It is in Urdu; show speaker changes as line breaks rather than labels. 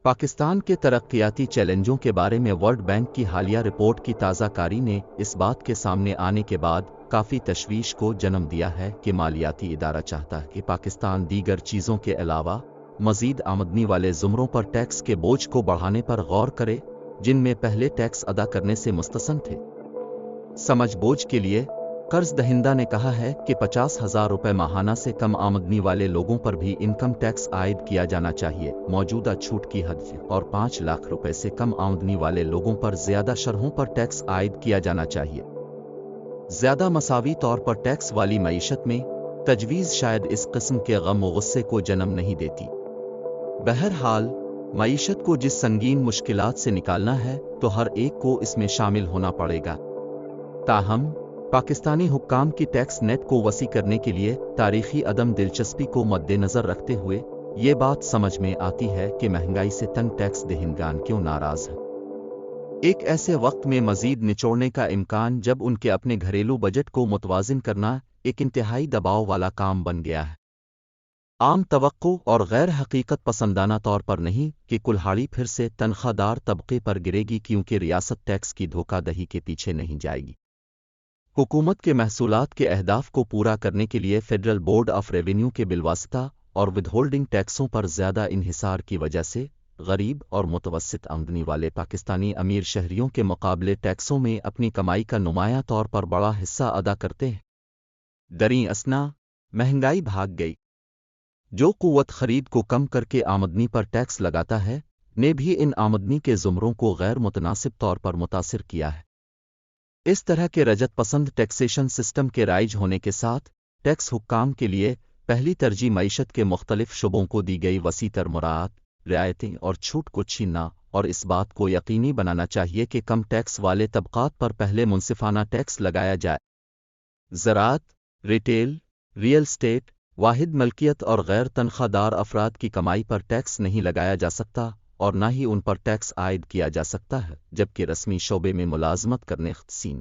پاکستان کے ترقیاتی چیلنجوں کے بارے میں ورلڈ بینک کی حالیہ رپورٹ کی تازہ کاری نے اس بات کے سامنے آنے کے بعد کافی تشویش کو جنم دیا ہے کہ مالیاتی ادارہ چاہتا ہے کہ پاکستان دیگر چیزوں کے علاوہ مزید آمدنی والے زمروں پر ٹیکس کے بوجھ کو بڑھانے پر غور کرے جن میں پہلے ٹیکس ادا کرنے سے مستثنی تھے۔ سمجھ بوجھ کے لیے قرض دہندہ نے کہا ہے کہ 50,000 روپے ماہانہ سے کم آمدنی والے لوگوں پر بھی انکم ٹیکس عائد کیا جانا چاہیے، موجودہ چھوٹ کی حد اور 5 لاکھ روپے سے کم آمدنی والے لوگوں پر زیادہ شرحوں پر ٹیکس عائد کیا جانا چاہیے۔ زیادہ مساوی طور پر ٹیکس والی معیشت میں تجویز شاید اس قسم کے غم و غصے کو جنم نہیں دیتی۔ بہرحال معیشت کو جس سنگین مشکلات سے نکالنا ہے تو ہر ایک کو اس میں شامل ہونا پڑے گا۔ تاہم پاکستانی حکام کی ٹیکس نیٹ کو وسیع کرنے کے لیے تاریخی عدم دلچسپی کو مد نظر رکھتے ہوئے یہ بات سمجھ میں آتی ہے کہ مہنگائی سے تنگ ٹیکس دہندگان کیوں ناراض ہیں۔ ایک ایسے وقت میں مزید نچوڑنے کا امکان جب ان کے اپنے گھریلو بجٹ کو متوازن کرنا ایک انتہائی دباؤ والا کام بن گیا ہے۔ عام توقع اور غیر حقیقت پسندانہ طور پر نہیں کہ کلہاڑی پھر سے تنخواہ دار طبقے پر گرے گی، کیونکہ ریاست ٹیکس کی دھوکہ دہی کے پیچھے نہیں جائے گی۔ حکومت کے محصولات کے اہداف کو پورا کرنے کے لیے فیڈرل بورڈ آف ریونیو کے بالواسطہ اور ود ہولڈنگ ٹیکسوں پر زیادہ انحصار کی وجہ سے غریب اور متوسط آمدنی والے پاکستانی امیر شہریوں کے مقابلے ٹیکسوں میں اپنی کمائی کا نمایاں طور پر بڑا حصہ ادا کرتے ہیں۔ دریں اثنا مہنگائی بھاگ گئی۔ جو قوت خرید کو کم کر کے آمدنی پر ٹیکس لگاتا ہے نے بھی ان آمدنی کے زمروں کو غیر متناسب طور پر متاثر کیا ہے۔ اس طرح کے رجت پسند ٹیکسیشن سسٹم کے رائج ہونے کے ساتھ ٹیکس حکام کے لیے پہلی ترجیح معیشت کے مختلف شعبوں کو دی گئی وسیع تر مراعات، رعایتیں اور چھوٹ کو چھیننا اور اس بات کو یقینی بنانا چاہیے کہ کم ٹیکس والے طبقات پر پہلے منصفانہ ٹیکس لگایا جائے۔ زراعت، ریٹیل، ریئل اسٹیٹ، واحد ملکیت اور غیر تنخواہ دار افراد کی کمائی پر ٹیکس نہیں لگایا جا سکتا اور نہ ہی ان پر ٹیکس عائد کیا جا سکتا ہے، جبکہ رسمی شعبے میں ملازمت کرنے خصوصاً